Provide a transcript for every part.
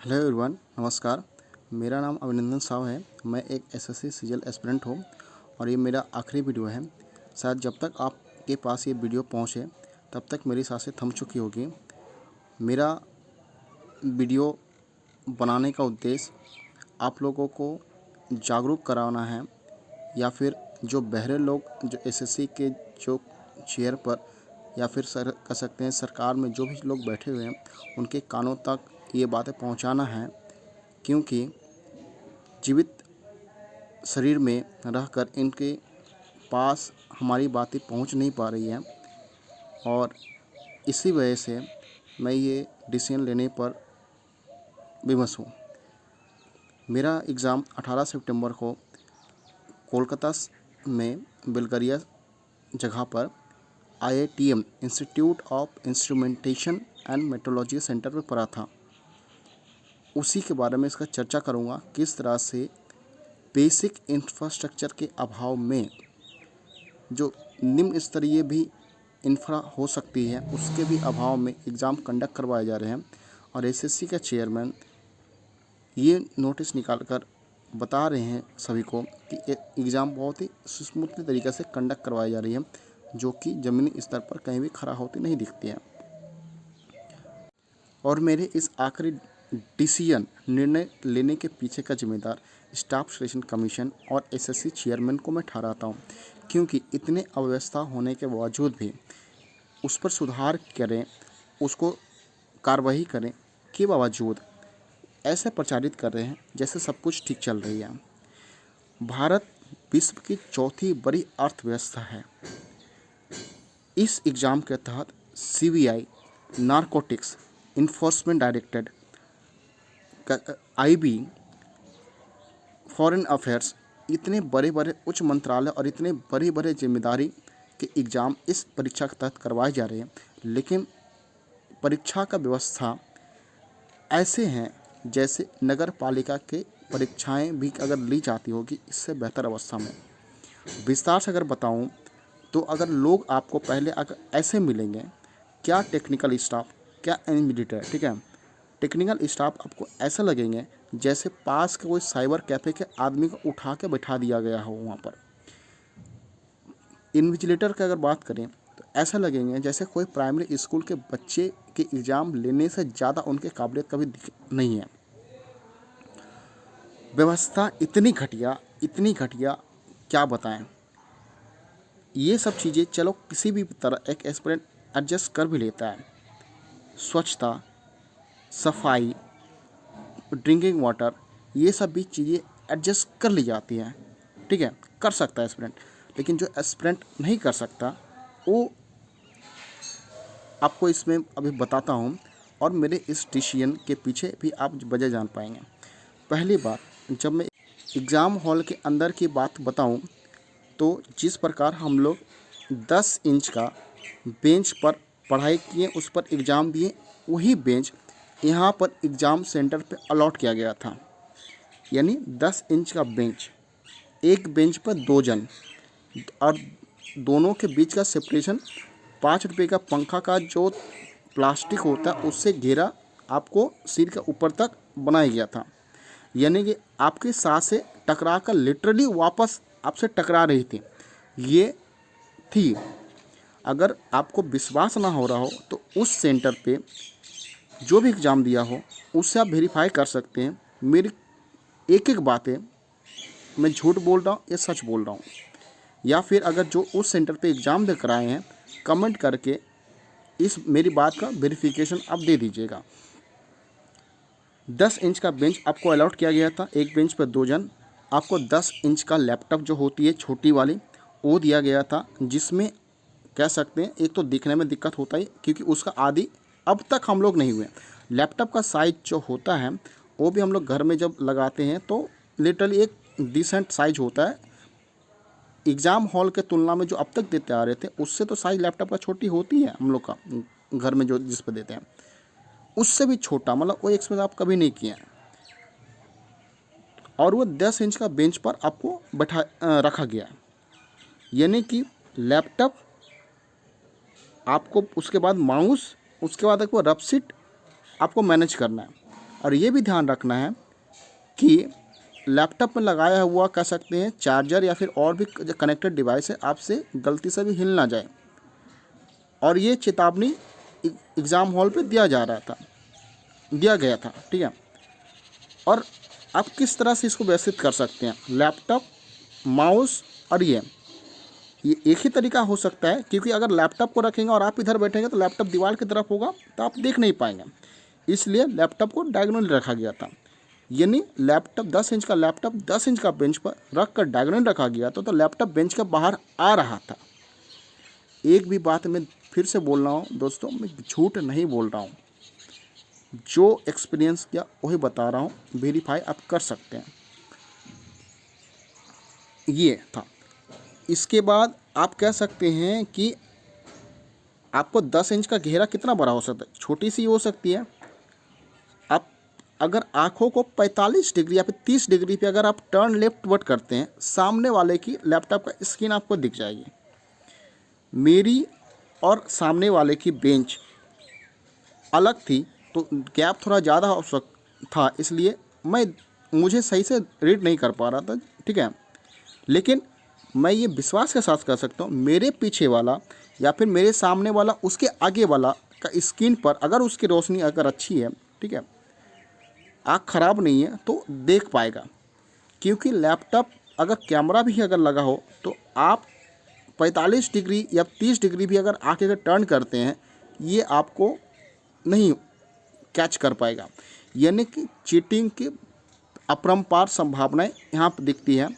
Hello everyone, नमस्कार। मेरा नाम अभिनंदन साव है। मैं एक एसएससी सीजीएल एस्पिरेंट हूँ और ये मेरा आखिरी वीडियो है। शायद जब तक आपके पास ये वीडियो पहुँचे तब तक मेरी सांसें थम चुकी होगी। मेरा वीडियो बनाने का उद्देश्य आप लोगों को जागरूक कराना है, या फिर जो बहरे लोग जो एसएससी के जो चेयर पर या फिर कह सकते हैं सरकार में जो भी लोग बैठे हुए हैं उनके कानों तक ये बातें पहुंचाना है, क्योंकि जीवित शरीर में रहकर इनके पास हमारी बातें पहुंच नहीं पा रही हैं। और इसी वजह से मैं ये डिसीजन लेने पर विवश हूँ। मेरा एग्ज़ाम 18 सितंबर को कोलकाता में बुल्गारिया जगह पर IITM institute of instrumentation and metrology centre पर पड़ा था। उसी के बारे में इसका चर्चा करूँगा, किस तरह से बेसिक इंफ्रास्ट्रक्चर के अभाव में जो निम्न स्तरीय भी इंफ्रा हो सकती है उसके भी अभाव में एग्ज़ाम कंडक्ट करवाए जा रहे हैं। और एसएससी का चेयरमैन ये नोटिस निकालकर बता रहे हैं सभी को कि एग्ज़ाम बहुत ही स्मूथली तरीके से कंडक्ट करवाई जा रही है, जो कि ज़मीनी स्तर पर कहीं भी खरा होती नहीं दिखती है। और मेरे इस आखिरी डिसीजन निर्णय लेने के पीछे का जिम्मेदार स्टाफ सिलेक्शन कमीशन और एसएससी चेयरमैन को मैं ठहराता हूँ, क्योंकि इतने अव्यवस्था होने के बावजूद भी उस पर सुधार करें, उसको कार्रवाई करें के बावजूद ऐसे प्रचारित कर रहे हैं जैसे सब कुछ ठीक चल रही है। भारत विश्व की चौथी बड़ी अर्थव्यवस्था है। इस एग्ज़ाम के तहत CBI, narcotics enforcement directorate, IB, foreign affairs, इतने बड़े बड़े उच्च मंत्रालय और इतने बड़े बड़े जिम्मेदारी के एग्ज़ाम इस परीक्षा के तहत करवाए जा रहे हैं। लेकिन परीक्षा का व्यवस्था ऐसे हैं जैसे नगर पालिका के परीक्षाएं भी अगर ली जाती होगी इससे बेहतर अवस्था में। विस्तार से अगर बताऊं तो अगर लोग आपको पहले अगर ऐसे मिलेंगे, क्या टेक्निकल स्टाफ, क्या इनविजिलेटर, ठीक है, टेक्निकल स्टाफ आपको ऐसा लगेंगे जैसे पास के कोई साइबर कैफ़े के आदमी को उठा के बैठा दिया गया हो वहाँ पर। इन्विजिलेटर की अगर बात करें तो ऐसा लगेंगे जैसे कोई प्राइमरी स्कूल के बच्चे के एग्ज़ाम लेने से ज़्यादा उनके काबिलियत कभी नहीं है। व्यवस्था इतनी घटिया क्या बताएं। ये सब चीज़ें चलो किसी भी तरह एक एस्पिरेंट एडजस्ट कर भी लेता है। स्वच्छता, सफाई, ड्रिंकिंग वाटर, ये सब भी चीज़ें एडजस्ट कर ली जाती हैं, ठीक है, कर सकता है एस्पिरेंट। लेकिन जो एस्पिरेंट नहीं कर सकता वो आपको इसमें अभी बताता हूँ, और मेरे इस डिसीजन के पीछे भी आप वजह जान पाएंगे। पहली बात, जब मैं एग्ज़ाम हॉल के अंदर की बात बताऊँ तो जिस प्रकार हम लोग 10 इंच का बेंच पर पढ़ाई किए, उस पर एग्ज़ाम दिए, वही बेंच यहाँ पर एग्ज़ाम सेंटर पे अलॉट किया गया था। यानी 10 इंच का बेंच, एक बेंच पर 2 जन, और दोनों के बीच का सेपरेशन 5 रुपये का पंखा का जो प्लास्टिक होता है उससे घेरा आपको सिर के ऊपर तक बनाया गया था। यानी कि आपके साथ से टकरा कर लिटरली वापस आपसे टकरा रही थी, ये थी। अगर आपको विश्वास ना हो रहा हो तो उस सेंटर पे जो भी एग्ज़ाम दिया हो उससे आप वेरीफाई कर सकते हैं। मेरी एक एक बातें मैं झूठ बोल रहा हूँ या सच बोल रहा हूँ, या फिर अगर जो उस सेंटर पे एग्ज़ाम दे कर आए हैं कमेंट करके इस मेरी बात का वेरिफिकेशन आप दे दीजिएगा। 10 इंच का बेंच आपको अलॉट किया गया था, एक बेंच पर 2 जन। आपको 10 इंच का लैपटॉप जो होती है छोटी वाली वो दिया गया था, जिसमें कह सकते हैं एक तो दिखने में दिक्कत होता है क्योंकि उसका आदि अब तक हम लोग नहीं हुए। लैपटॉप का साइज जो होता है वो भी हम लोग घर में जब लगाते हैं तो लिटरली एक डिसेंट साइज होता है। एग्ज़ाम हॉल के तुलना में जो अब तक देते आ रहे थे उससे तो साइज़ लैपटॉप का छोटी होती है हम लोग का घर में जो जिस पर देते हैं, उससे भी छोटा, मतलब वो एक्सपीरियंस आप कभी नहीं किए हैं। और वो 10 इंच का बेंच पर आपको रखा गया है। यानी कि लैपटॉप, आपको उसके बाद माउस, उसके बाद आपको रफ शीट आपको मैनेज करना है। और ये भी ध्यान रखना है कि लैपटॉप में लगाया हुआ कह सकते हैं चार्जर या फिर और भी जो कनेक्टेड डिवाइस है आपसे गलती से भी हिल ना जाए। और ये चेतावनी एग्ज़ाम हॉल पे दिया गया था, ठीक है। और आप किस तरह से इसको व्यवस्थित कर सकते हैं, लैपटॉप, माउस और ये एक ही तरीका हो सकता है, क्योंकि अगर लैपटॉप को रखेंगे और आप इधर बैठेंगे तो लैपटॉप दीवार की तरफ होगा तो आप देख नहीं पाएंगे, इसलिए लैपटॉप को डायगोनली रखा गया था। यानी लैपटॉप 10 इंच का लैपटॉप 10 इंच का बेंच पर रख कर डायगोनली रखा गया था, तो लैपटॉप बेंच के बाहर आ रहा था। एक भी बात मैं फिर से बोल रहा हूँ दोस्तों, मैं झूठ नहीं बोल रहा हूँ, जो एक्सपीरियंस किया वही बता रहा हूँ, वेरीफाई आप कर सकते हैं। ये था। इसके बाद आप कह सकते हैं कि आपको 10 इंच का घेरा कितना बड़ा हो सकता है, छोटी सी हो सकती है। आप अगर आँखों को 45 डिग्री या फिर 30 डिग्री पे अगर आप टर्न लेफ्ट वर्ड करते हैं, सामने वाले की लैपटॉप का स्क्रीन आपको दिख जाएगी। मेरी और सामने वाले की बेंच अलग थी, तो गैप थोड़ा ज़्यादा हो था, इसलिए मुझे सही से रीड नहीं कर पा रहा था, ठीक है। लेकिन मैं ये विश्वास के साथ कह सकता हूँ, मेरे पीछे वाला या फिर मेरे सामने वाला, उसके आगे वाला का स्क्रीन पर अगर उसकी रोशनी अगर अच्छी है, ठीक है, आँख ख़राब नहीं है, तो देख पाएगा। क्योंकि लैपटॉप अगर कैमरा भी अगर लगा हो तो आप 45 डिग्री या 30 डिग्री भी अगर आँख अगर टर्न करते हैं, ये आपको नहीं कैच कर पाएगा। यानी कि चीटिंग की अपरंपार संभावनाएं यहाँ पर दिखती है।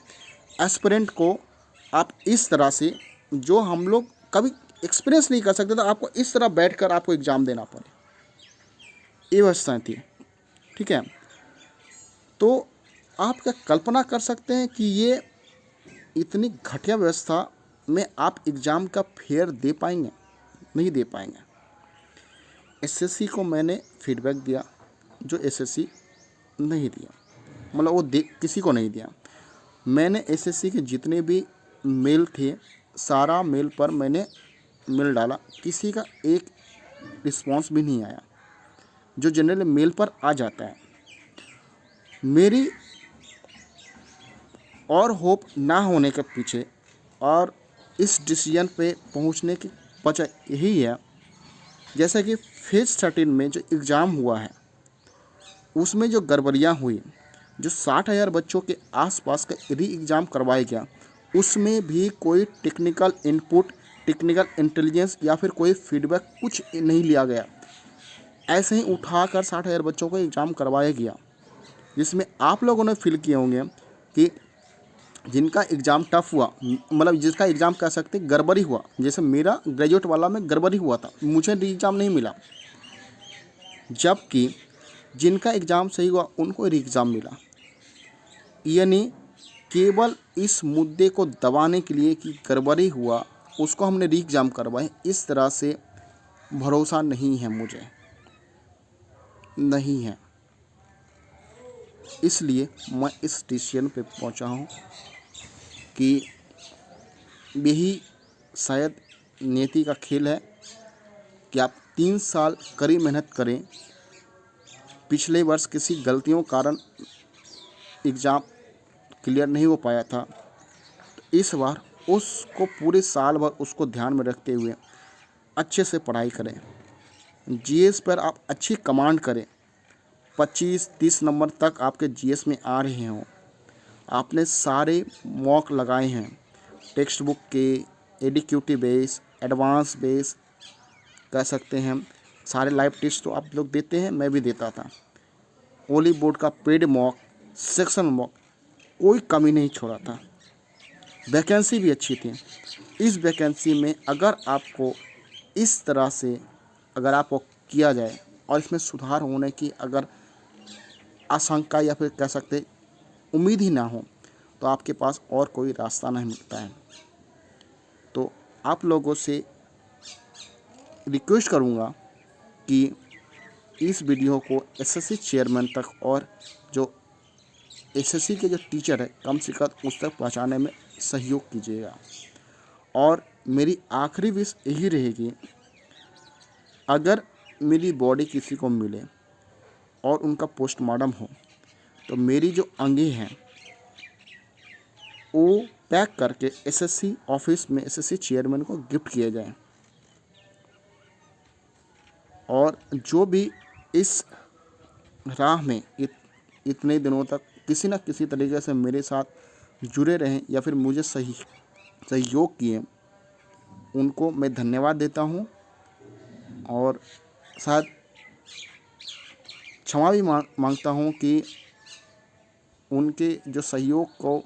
एस्पिरेंट को आप इस तरह से, जो हम लोग कभी एक्सपीरियंस नहीं कर सकते, तो आपको इस तरह बैठकर आपको एग्ज़ाम देना पड़े, ये व्यवस्था थी, ठीक है। तो आप क्या कल्पना कर सकते हैं कि ये इतनी घटिया व्यवस्था में आप एग्ज़ाम का फेयर दे पाएंगे? नहीं दे पाएंगे। एसएससी को मैंने फीडबैक दिया, जो एसएससी नहीं दिया, मतलब वो किसी को नहीं दिया। मैंने एसएससी के जितने भी मेल थे, सारा मेल पर मैंने मेल डाला, किसी का एक रिस्पांस भी नहीं आया, जो जनरल मेल पर आ जाता है। मेरी और होप ना होने के पीछे और इस डिसीजन पे पहुंचने की वजह यही है, जैसा कि फेज 13 में जो एग्ज़ाम हुआ है उसमें जो गड़बड़ियाँ हुई, जो 60,000 बच्चों के आसपास का री एग्ज़ाम करवाया गया, उसमें भी कोई टेक्निकल इनपुट, टेक्निकल इंटेलिजेंस या फिर कोई फीडबैक कुछ नहीं लिया गया। ऐसे ही उठाकर 60,000 बच्चों को एग्ज़ाम करवाया गया, जिसमें आप लोगों ने फील किए होंगे कि जिनका एग्ज़ाम टफ हुआ, मतलब जिसका एग्ज़ाम कह सकते गड़बड़ी हुआ, जैसे मेरा ग्रेजुएट वाला में गड़बड़ी हुआ था, मुझे री एग्ज़ाम नहीं मिला, जबकि जिनका एग्ज़ाम सही हुआ उनको री एग्ज़ाम मिला। यानी केवल इस मुद्दे को दबाने के लिए कि गड़बड़ी हुआ, उसको हमने री एग्ज़ाम करवाए, इस तरह से भरोसा नहीं है, मुझे नहीं है। इसलिए मैं इस डिसीजन पे पहुंचा हूं कि यही शायद नियति का खेल है कि आप 3 साल कड़ी मेहनत करें, पिछले वर्ष किसी गलतियों के कारण एग्ज़ाम क्लियर नहीं हो पाया था, तो इस बार उसको पूरे साल भर उसको ध्यान में रखते हुए अच्छे से पढ़ाई करें, जीएस पर आप अच्छी कमांड करें, 25-30 नंबर तक आपके जीएस में आ रहे हों, आपने सारे मॉक लगाए हैं, टेक्स्ट बुक के, एडीक्यूटी बेस, एडवांस बेस कह सकते हैं, सारे लाइव टेस्ट तो आप लोग देते हैं, मैं भी देता था, ओली बोर्ड का पेड मॉक, सेक्शन मॉक, कोई कमी नहीं छोड़ा था। वैकेंसी भी अच्छी थी। इस वैकेंसी में अगर आपको इस तरह से अगर आपको किया जाए और इसमें सुधार होने की अगर आशंका या फिर कह सकते उम्मीद ही ना हो, तो आपके पास और कोई रास्ता नहीं मिलता है। तो आप लोगों से रिक्वेस्ट करूँगा कि इस वीडियो को एसएससी चेयरमैन तक और जो एसएससी के जो टीचर है कम से कम उस तक पहुँचाने में सहयोग कीजिएगा। और मेरी आखिरी विश यही रहेगी, अगर मेरी बॉडी किसी को मिले और उनका पोस्टमार्टम हो तो मेरी जो अंगे हैं वो पैक करके एसएससी ऑफिस में एसएससी चेयरमैन को गिफ्ट किया जाए। और जो भी इस राह में इतने दिनों तक किसी न किसी तरीके से मेरे साथ जुड़े रहें या फिर मुझे सहयोग किए, उनको मैं धन्यवाद देता हूँ और शायद क्षमा भी मांगता हूँ कि उनके जो सहयोग को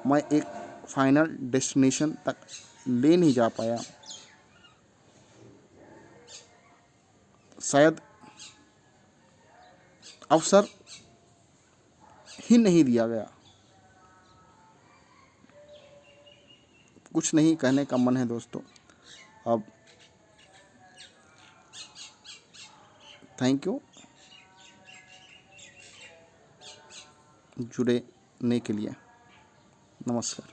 मैं एक फाइनल डेस्टिनेशन तक ले नहीं जा पाया। शायद अवसर ही नहीं दिया गया। कुछ नहीं कहने का मन है दोस्तों। अब थैंक यू जुड़ने के लिए। नमस्कार।